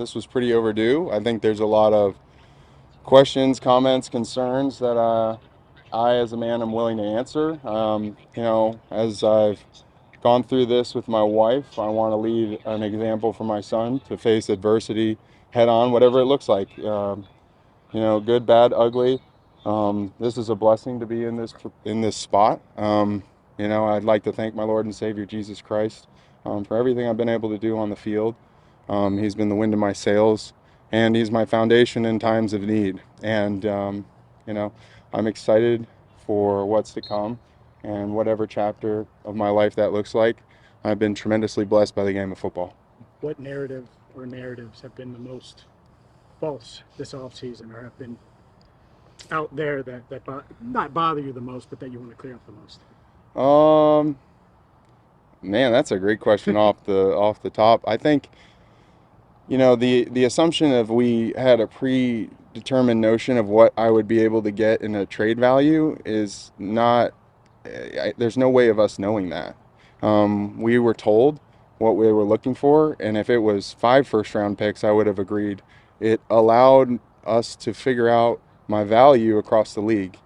this was pretty overdue. I think there's a lot of questions, comments, concerns that I, as a man, am willing to answer. As I've gone through this with my wife, I want to lead an example for my son to face adversity head on, whatever it looks like. Good, bad, ugly. This is a blessing to be in this spot. I'd like to thank my Lord and Savior Jesus Christ for everything I've been able to do on the field. He's been the wind in my sails, and he's my foundation in times of need. And you know, I'm excited for what's to come, and whatever chapter of my life that looks like. I've been tremendously blessed by the game of football. What narrative or narratives have been the most false this offseason, or have been out there that not bother you the most, but that you want to clear up the most? Um, Man, that's a great question off the top. I think the assumption of we had a predetermined notion of what I would be able to get in a trade value is not. There's no way of us knowing that. We were told what we were looking for, and if it was 5 first-round picks, I would have agreed. It allowed us to figure out my value across the league.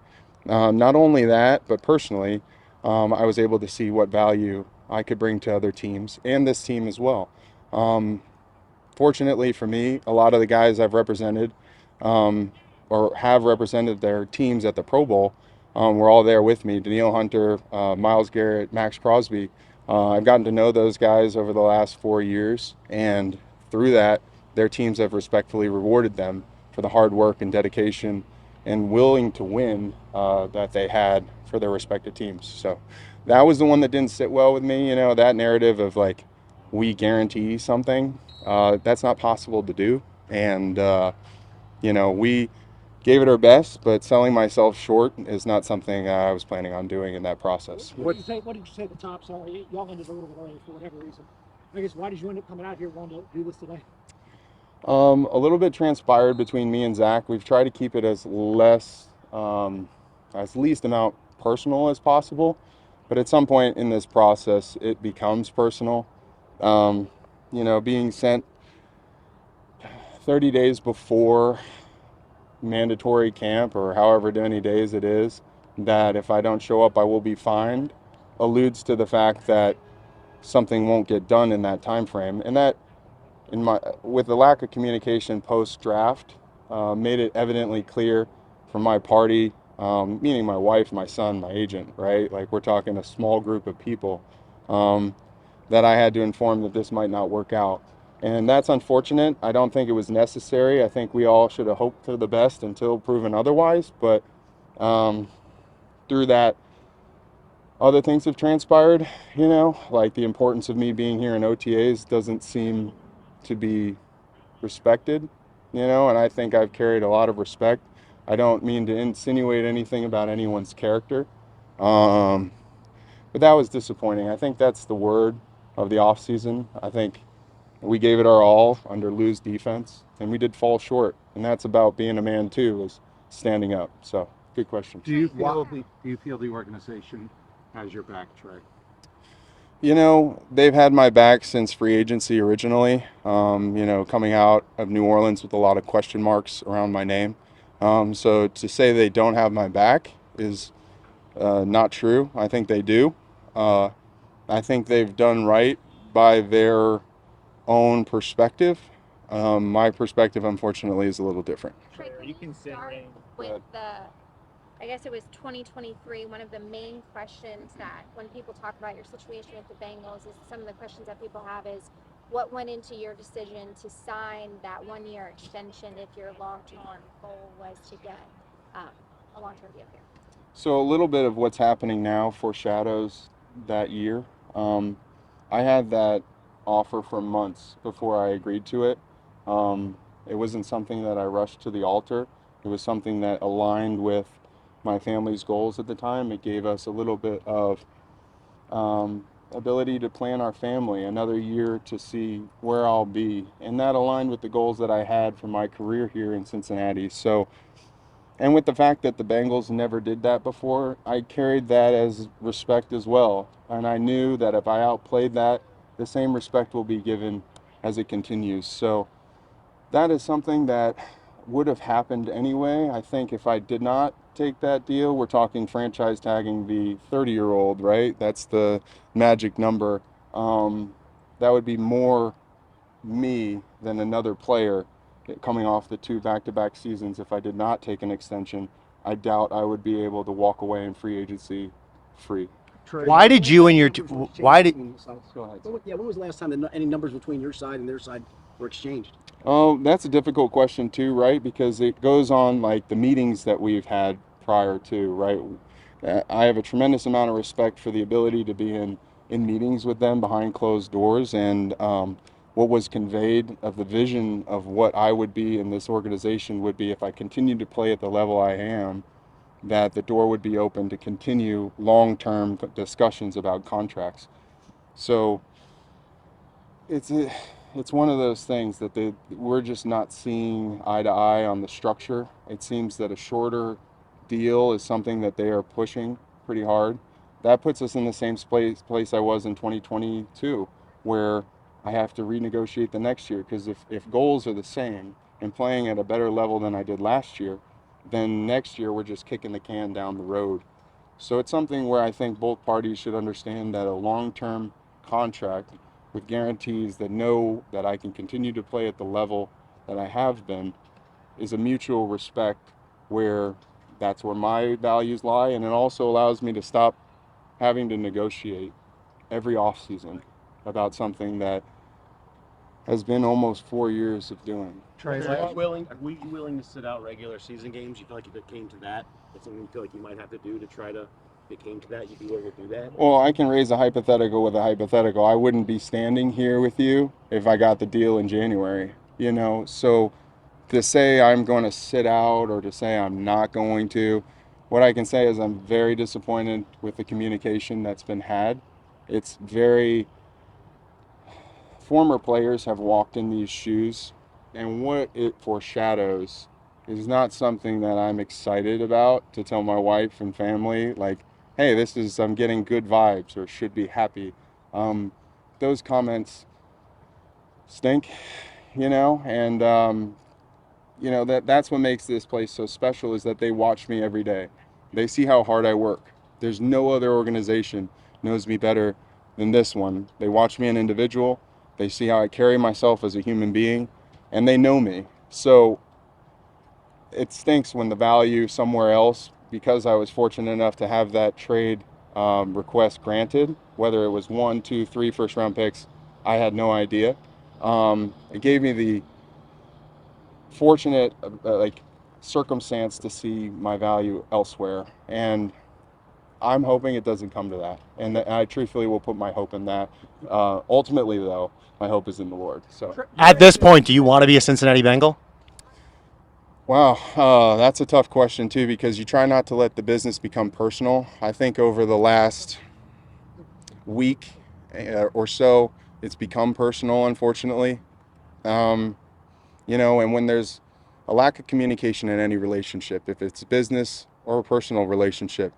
Not only that, but personally, I was able to see what value I could bring to other teams and this team as well. Um, Fortunately for me, a lot of the guys I've represented um, or have represented their teams at the Pro Bowl were all there with me. Daniil Hunter, Myles Garrett, Max Crosby. I've gotten to know those guys over the last 4 years, and through that, their teams have respectfully rewarded them for the hard work and dedication and willing to win that they had for their respective teams. So that was the one that didn't sit well with me. That narrative of like, we guarantee something. That's not possible to do. And, we gave it our best, but selling myself short is not something I was planning on doing in that process. What did you say? What did you say at the top? Sorry, y'all ended a little bit early for whatever reason. I guess why did you end up coming out here wanting to do this today? A little bit transpired between me and Zach. We've tried to keep it as least amount personal as possible. But at some point in this process, it becomes personal. Being sent 30 days before mandatory camp, or however many days it is, that if I don't show up I will be fined, alludes to the fact that something won't get done in that time frame. And that, with the lack of communication post draft, made it evidently clear from my party, meaning my wife, my son, my agent, right? Like, we're talking a small group of people, um, that I had to inform that this might not work out. And that's unfortunate. I don't think it was necessary. I think we all should have hoped for the best until proven otherwise. But um, through that, other things have transpired, like the importance of me being here in OTAs doesn't seem to be respected, and I think I've carried a lot of respect. I don't mean to insinuate anything about anyone's character, um, but that was disappointing. I think that's the word of the off season. I think we gave it our all under Lou's defense, and we did fall short. And that's about being a man too, is standing up. So, good question. Do you feel the organization has your back, Trey? They've had my back since free agency originally. Coming out of New Orleans with a lot of question marks around my name. So to say they don't have my back is not true. I think they do. Uh, I think they've done right by their own perspective. My perspective, unfortunately, is a little different. Trey, Are can you we start considering? with I guess it was 2023, one of the main questions that when people talk about your situation with the Bengals is some of the questions that people have is what went into your decision to sign that 1 year extension if your long-term goal was to get um, a long-term deal here? So a little bit of what's happening now foreshadows that year. Um, I had that offer for months before I agreed to it. It wasn't something that I rushed to the altar. It was something that aligned with my family's goals at the time. It gave us a little bit of ability to plan our family, another year to see where I'll be. And that aligned with the goals that I had for my career here in Cincinnati. So, and with the fact that the Bengals never did that before, I carried that as respect as well. And I knew that if I outplayed that, the same respect will be given as it continues. So that is something that would have happened anyway. I think if I did not take that deal, we're talking franchise tagging the 30-year-old, right? That's the magic number. That would be more me than another player coming off the two back-to-back seasons. If I did not take an extension, I doubt I would be able to walk away in free agency free. Why did you and your why did Go ahead. When was the last time that any numbers between your side and their side were exchanged? Oh, that's a difficult question too, right? Because it goes on like the meetings that we've had prior to, right? I have a tremendous amount of respect for the ability to be in meetings with them behind closed doors, and what was conveyed of the vision of what I would be in this organization would be if I continued to play at the level I am, that the door would be open to continue long-term discussions about contracts. So it's it's one of those things that we're just not seeing eye to eye on the structure. It seems that a shorter deal is something that they are pushing pretty hard. That puts us in the same place I was in 2022, where I have to renegotiate the next year, because if goals are the same and playing at a better level than I did last year, then next year we're just kicking the can down the road. So it's something where I think both parties should understand that a long-term contract with guarantees that know that I can continue to play at the level that I have been is a mutual respect, where that's where my values lie, and it also allows me to stop having to negotiate every offseason about something that has been almost 4 years of doing. Trey, Are you willing to sit out regular season games? You feel like if it came to that, it's something you feel like you might have to do to try to, if it came to that, you'd be willing to do that? Well, I can raise a hypothetical with a hypothetical. I wouldn't be standing here with you if I got the deal in January, you know? So to say I'm going to sit out or to say I'm not going to, what I can say is I'm very disappointed with the communication that's been had. It's very, former players have walked in these shoes, and what it foreshadows is not something that I'm excited about to tell my wife and family, like, hey, this is, I'm getting good vibes or should be happy. Those comments stink, you know, and you know, that's what makes this place so special, is that they watch me every day. They see how hard I work. There's no other organization knows me better than this one. They watch me an individual, they see how I carry myself as a human being, and they know me. So it stinks when the value somewhere else, because I was fortunate enough to have that trade request granted, whether it was 1, 2, 3 first round picks, I had no idea. It gave me the fortunate like circumstance to see my value elsewhere, and I'm hoping it doesn't come to that, and I truthfully will put my hope in that. Ultimately though, my hope is in the Lord. So at this point do you want to be a Cincinnati Bengal? wow, that's a tough question too, because you try not to let the business become personal. I think over the last week or so, it's become personal, unfortunately. You know, and when there's a lack of communication in any relationship, if it's a business or a personal relationship,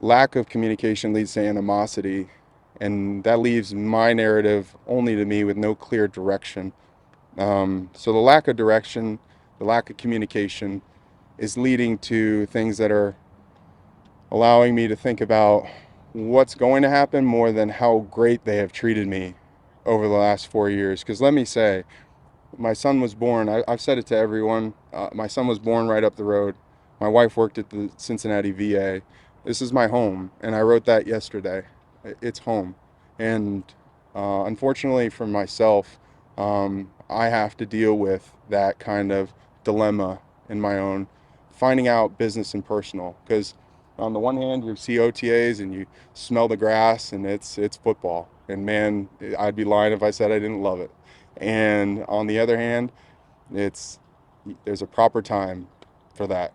lack of communication leads to animosity, and that leaves my narrative only to me with no clear direction. So the lack of direction, the lack of communication is leading to things that are allowing me to think about what's going to happen more than how great they have treated me over the last 4 years. Because let me say, my son was born, I've said it to everyone, my son was born right up the road. My wife worked at the Cincinnati VA. This is my home, and I wrote that yesterday. It's home. And unfortunately for myself, I have to deal with that kind of dilemma in my own, finding out business and personal. Because on the one hand, you see OTAs and you smell the grass, and it's football. And man, I'd be lying if I said I didn't love it. And on the other hand, there's a proper time for that,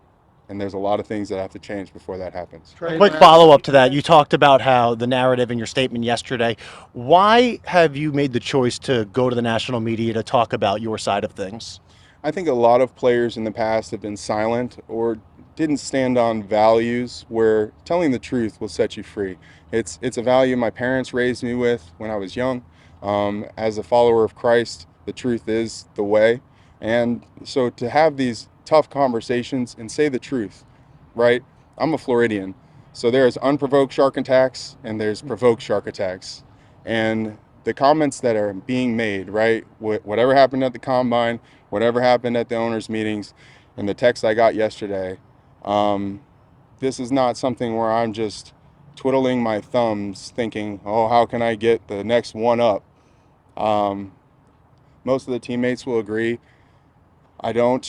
and there's a lot of things that have to change before that happens. A quick follow-up to that. You talked about how the narrative in your statement yesterday. Why have you made the choice to go to the national media to talk about your side of things? I think a lot of players in the past have been silent or didn't stand on values where telling the truth will set you free. It's a value my parents raised me with when I was young. As a follower of Christ, the truth is the way. And so to have these tough conversations and say the truth, right? I'm a Floridian. So there's unprovoked shark attacks and there's provoked shark attacks. And the comments that are being made, right? Whatever happened at the combine, whatever happened at the owners' meetings, and the text I got yesterday, this is not something where I'm just twiddling my thumbs thinking, oh, how can I get the next one up? Um, most of the teammates will agree. I don't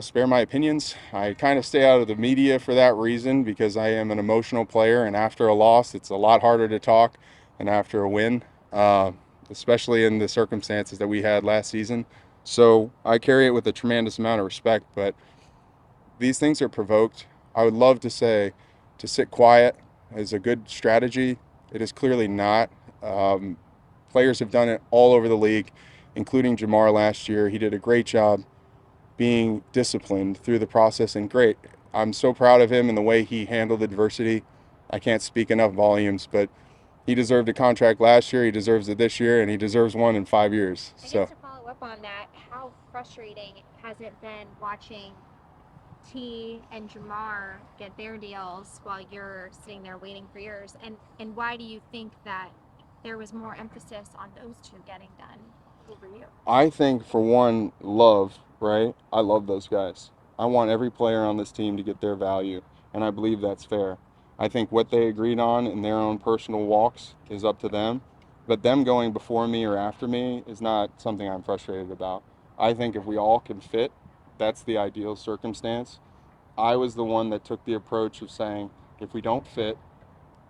spare my opinions. I kind of stay out of the media for that reason because I am an emotional player, and after a loss, it's a lot harder to talk than after a win, uh, especially in the circumstances that we had last season. So I carry it with a tremendous amount of respect, but these things are provoked. I would love to say to sit quiet is a good strategy. It is clearly not. Um, Players have done it all over the league, including Jamar last year. He did a great job being disciplined through the process, and great. I'm so proud of him and the way he handled adversity. I can't speak enough volumes, but he deserved a contract last year, he deserves it this year, and he deserves one in 5 years. I So guess to follow up on that, how frustrating has it been watching T and Jamar get their deals while you're sitting there waiting for yours? And why do you think that there was more emphasis on those two getting done over you? I think, for one, love, right? I love those guys. I want every player on this team to get their value, and I believe that's fair. I think what they agreed on in their own personal walks is up to them, but them going before me or after me is not something I'm frustrated about. I think if we all can fit, that's the ideal circumstance. I was the one that took the approach of saying, if we don't fit,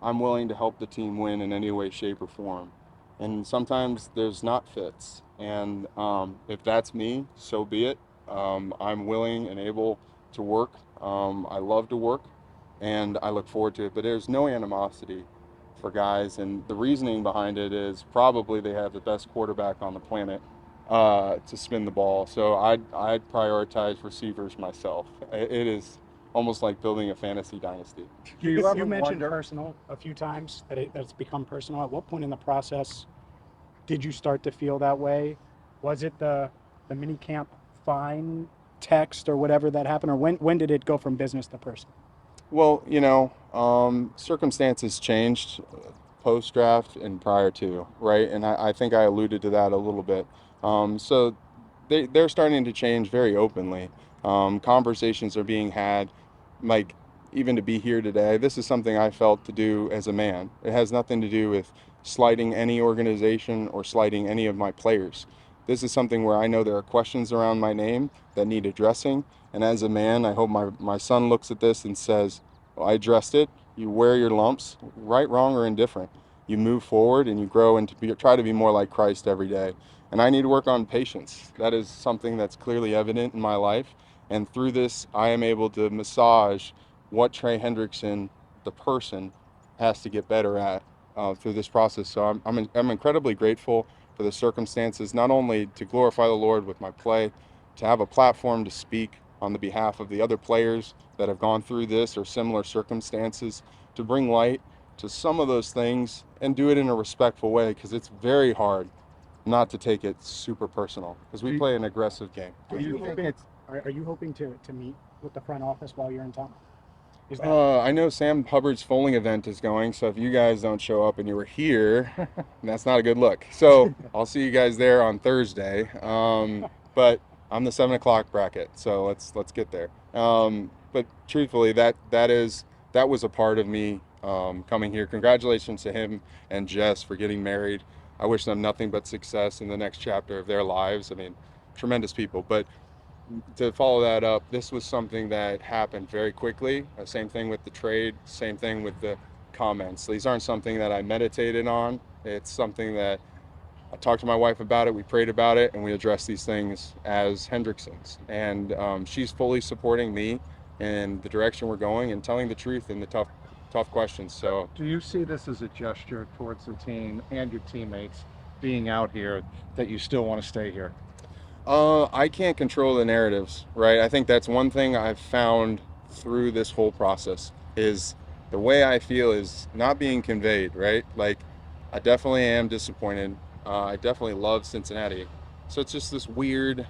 I'm willing to help the team win in any way, shape, or form. And sometimes there's not fits. And if that's me, so be it. I'm willing and able to work. I love to work and I look forward to it. But there's no animosity for guys. And the reasoning behind it is probably they have the best quarterback on the planet to spin the ball. So I'd prioritize receivers myself. It is almost like building a fantasy dynasty. Do you ever You mentioned wonder? personal a few times, that's become personal. At what point in the process did you start to feel that way? Was it the mini camp fine text or whatever that happened, or when did it go from business to personal? Well, circumstances changed post draft and prior to, right? And I think I alluded to that a little bit. So they're starting to change very openly. Conversations are being had, like, even to be here today. This is something I felt to do as a man. It has nothing to do with slighting any organization or slighting any of my players. This is something where I know there are questions around my name that need addressing. And as a man, I hope my son looks at this and says, well, I addressed it. You wear your lumps, right, wrong, or indifferent. You move forward and you grow and try to be more like Christ every day. And I need to work on patience. That is something that's clearly evident in my life. And through this, I am able to massage what Trey Hendrickson, the person, has to get better at through this process. So I'm incredibly grateful for the circumstances, not only to glorify the Lord with my play, to have a platform to speak on the behalf of the other players that have gone through this or similar circumstances, to bring light to some of those things and do it in a respectful way, because it's very hard not to take it super personal because we play an aggressive game. Are Do you you think hoping, it's are you hoping to meet with the front office while you're in town? Is that I know Sam Hubbard's foaling event is going, so if you guys don't show up and you were here, that's not a good look. So I'll see you guys there on Thursday. But I'm the 7 o'clock bracket, so let's get there. But truthfully, that was a part of me coming here. Congratulations to him and Jess for getting married. I wish them nothing but success in the next chapter of their lives. I mean, tremendous people. But to follow that up, this was something that happened very quickly. Same thing with the trade, same thing with the comments. These aren't something that I meditated on. It's something that I talked to my wife about it, we prayed about it, and we addressed these things as Hendricksons. And she's fully supporting me in the direction we're going and telling the truth in the tough questions. So do you see this as a gesture towards the team and your teammates being out here that you still want to stay here? I can't control the narratives, right? I think that's one thing I've found through this whole process is the way I feel is not being conveyed, right? Like, I definitely am disappointed. I definitely love Cincinnati. So it's just this weird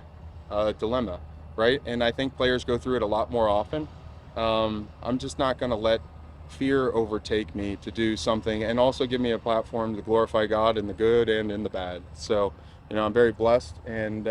a dilemma, right? And I think players go through it a lot more often. I'm just not going to let fear overtake me to do something and also give me a platform to glorify God in the good and in the bad. So, I'm very blessed, and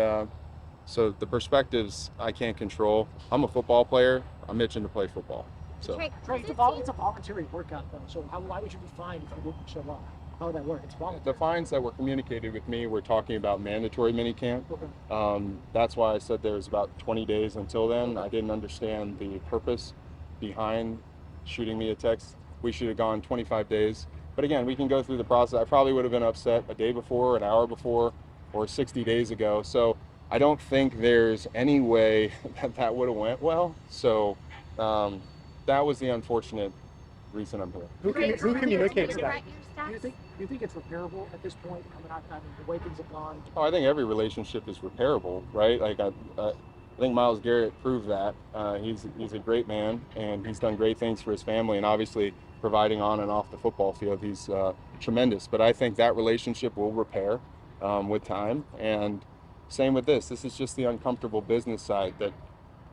so the perspectives I can't control. I'm a football player. I'm itching to play football. So Trey, Trey, does it's it it's a seem voluntary workout though. So why would you be fined if you didn't show up? How would that work? It's the voluntary. fines that were communicated with me were talking about mandatory minicamp. Okay. That's why I said there was about 20 days until then. I didn't understand the purpose behind shooting me a text. We should have gone 25 days. But again, we can go through the process. I probably would have been upset a day before, an hour before, or 60 days ago. So I don't think there's any way that would have went well. So um, that was the unfortunate reason I'm here. Who communicates Did you that? regret your Do you steps? think it's repairable at this point? Coming out, I mean, the way things have gone. Oh, I think every relationship is repairable, right? Like I think Miles Garrett proved that. He's a great man, and he's done great things for his family, and obviously providing on and off the football field, he's tremendous. But I think that relationship will repair with time, and same with this. This is just the uncomfortable business side that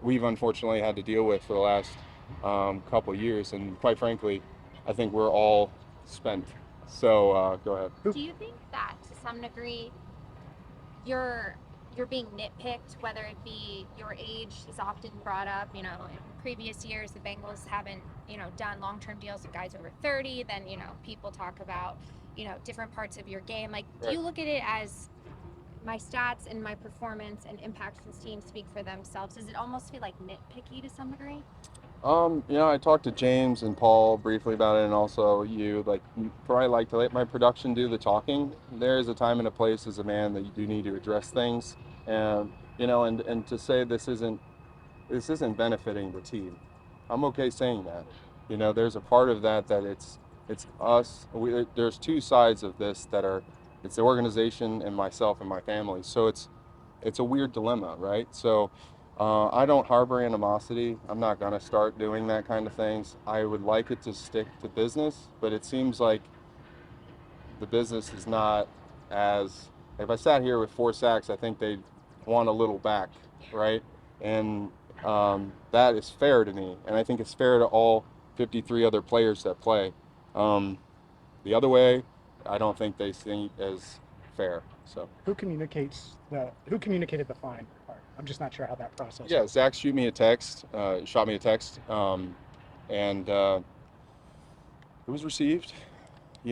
we've unfortunately had to deal with for the last couple years, and quite frankly, I think we're all spent. So go ahead. Do you think that to some degree you're being nitpicked, whether it be your age is often brought up, in previous years the Bengals haven't, done long-term deals with guys over 30, then, people talk about, different parts of your game. Like, do you look at it as my stats and my performance and impact to this team speak for themselves? Does it almost feel like nitpicky to some degree? I talked to James and Paul briefly about it, and also you. Like, probably like to let my production do the talking. There is a time and a place as a man that you do need to address things, and and to say this isn't benefiting the team. I'm okay saying that. There's a part of that it's us. There's two sides of this that are it's the organization and myself and my family. So it's a weird dilemma, right? So I don't harbor animosity. I'm not gonna start doing that kind of things. I would like it to stick to business, but it seems like the business is not as. If I sat here with 4 sacks, I think they'd want a little back, right? And that is fair to me, and I think it's fair to all 53 other players that play. Um, the other way, I don't think they see as fair. So. Who communicated the fine part? I'm just not sure how that process Yeah, is. Zach shot me a text, and it was received.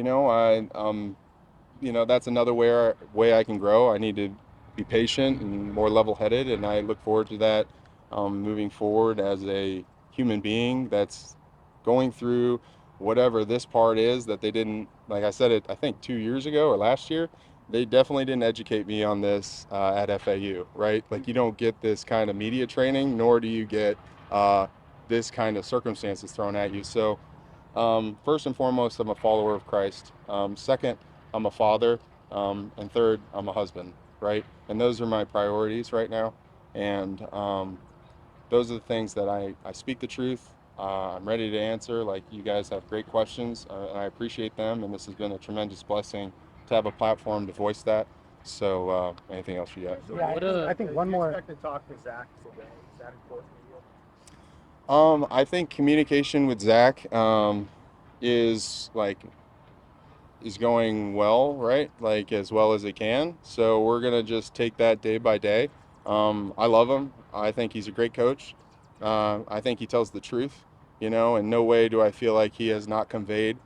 That's another way I can grow. I need to be patient and more level-headed, and I look forward to that moving forward as a human being that's going through whatever this part is that they didn't, like I said it, I think 2 years ago or last year, they definitely didn't educate me on this at FAU, right? Like, you don't get this kind of media training, nor do you get this kind of circumstances thrown at you. So, first and foremost, I'm a follower of Christ. Second, I'm a father. And third, I'm a husband, right? And those are my priorities right now. And those are the things that I speak the truth. I'm ready to answer. Like, you guys have great questions, and I appreciate them. And this has been a tremendous blessing to have a platform to voice that. So, anything else you got? Yeah, I think one more. Expect to talk to Zach today. Is that important to you? I think communication with Zach is like is going well, right? Like, as well as it can. So we're gonna just take that day by day. I love him. I think he's a great coach. I think he tells the truth. In no way do I feel like he has not conveyed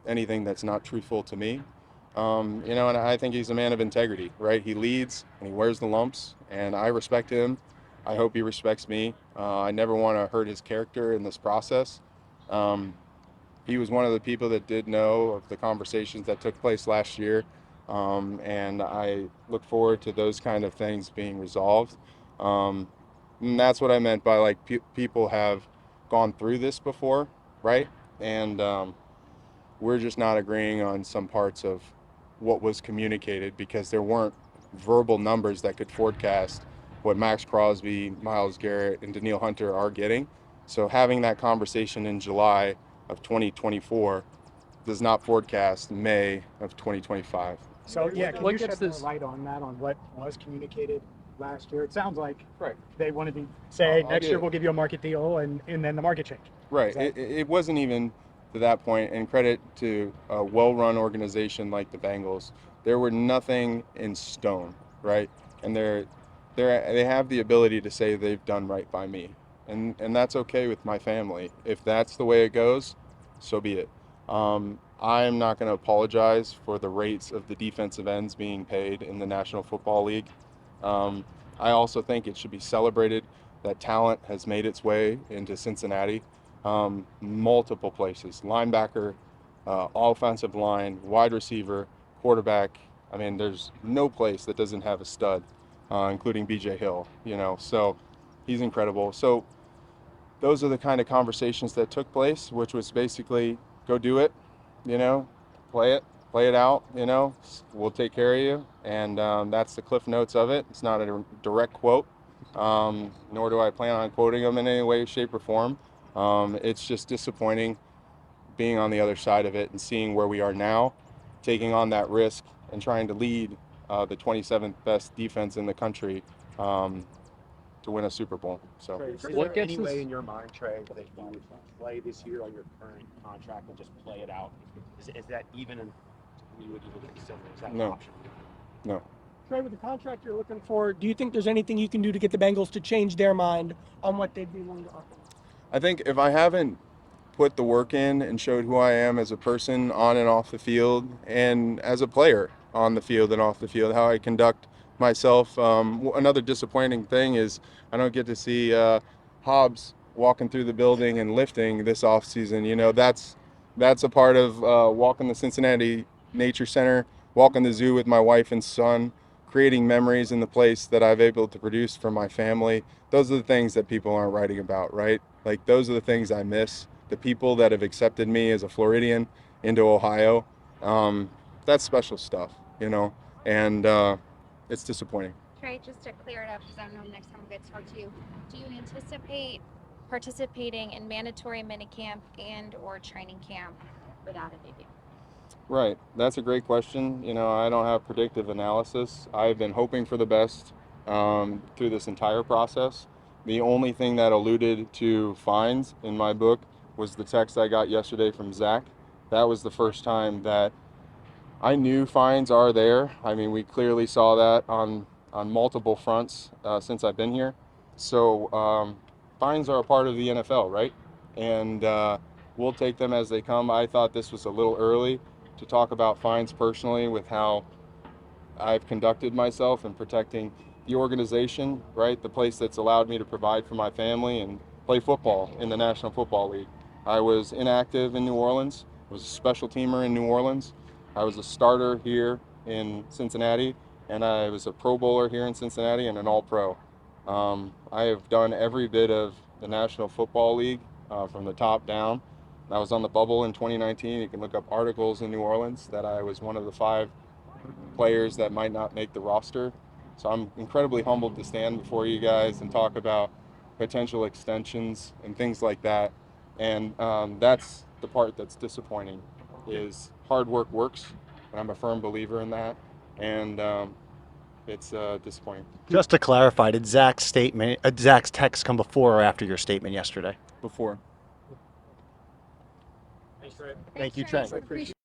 anything that's not truthful to me. And I think he's a man of integrity, right? He leads and he wears the lumps, and I respect him. I hope he respects me. I never want to hurt his character in this process. Um, he was one of the people that did know of the conversations that took place last year. And I look forward to those kind of things being resolved. Um, and that's what I meant by, like, people have gone through this before, right? And we're just not agreeing on some parts of what was communicated because there weren't verbal numbers that could forecast what Max Crosby, Myles Garrett, and Danielle Hunter are getting. So having that conversation in July of 2024 does not forecast May of 2025. So yeah, can What you gets shed more this- light on that, on what was communicated last year. It sounds like Right. they wanted to say, I'll next get year it. we'll give you a market deal, and then the market changed. Right. Is that- It wasn't even to that point, and credit to a well-run organization like the Bengals. There were nothing in stone, right? And they have the ability to say they've done right by me, and that's okay with my family. If that's the way it goes, so be it. I'm not going to apologize for the rates of the defensive ends being paid in the National Football League. Um, I also think it should be celebrated that talent has made its way into Cincinnati. Multiple places, linebacker, offensive line, wide receiver, quarterback. I mean, there's no place that doesn't have a stud, including BJ Hill, so he's incredible. So those are the kind of conversations that took place, which was basically go do it, you know, play it out, we'll take care of you. And that's the cliff notes of it. It's not a direct quote, nor do I plan on quoting them in any way, shape, or form. It's just disappointing being on the other side of it and seeing where we are now, taking on that risk and trying to lead the 27th best defense in the country to win a Super Bowl. So. Trey, is What there gets any us- way in your mind, Trey, that you would play this year on your current contract and just play it out? Is that even you would even consider? Is that an No. option? No. Trey, with the contract you're looking for, do you think there's anything you can do to get the Bengals to change their mind on what they'd be willing to offer? I think if I haven't put the work in and showed who I am as a person on and off the field and as a player on the field and off the field, how I conduct myself. Another disappointing thing is I don't get to see Hobbs walking through the building and lifting this off season. That's a part of walking the Cincinnati Nature Center, walking the zoo with my wife and son, creating memories in the place that I've able to produce for my family. Those are the things that people aren't writing about, right? Like those are the things I miss. The people that have accepted me as a Floridian into Ohio, that's special stuff, and it's disappointing. Trey, just to clear it up, because I know next time we get to talk to you, do you anticipate participating in mandatory minicamp and or training camp without a baby? Right, that's a great question. I don't have predictive analysis. I've been hoping for the best through this entire process. The only thing that alluded to fines in my book was the text I got yesterday from Zach. That was the first time that I knew fines are there. I mean, we clearly saw that on multiple fronts since I've been here. So fines are a part of the NFL, right? And we'll take them as they come. I thought this was a little early to talk about fines personally with how I've conducted myself in protecting the organization, right? The place that's allowed me to provide for my family and play football in the National Football League. I was inactive in New Orleans, was a special teamer in New Orleans. I was a starter here in Cincinnati, and I was a Pro Bowler here in Cincinnati and an All-Pro. I have done every bit of the National Football League from the top down. I was on the bubble in 2019. You can look up articles in New Orleans that I was one of the 5 players that might not make the roster. So I'm incredibly humbled to stand before you guys and talk about potential extensions and things like that. And that's the part that's disappointing is hard work works. And I'm a firm believer in that. And it's disappointing. Just to clarify, did Zach's text come before or after your statement yesterday? Before. Thanks, Trey. Thank you, Trey. Trey. Appreciate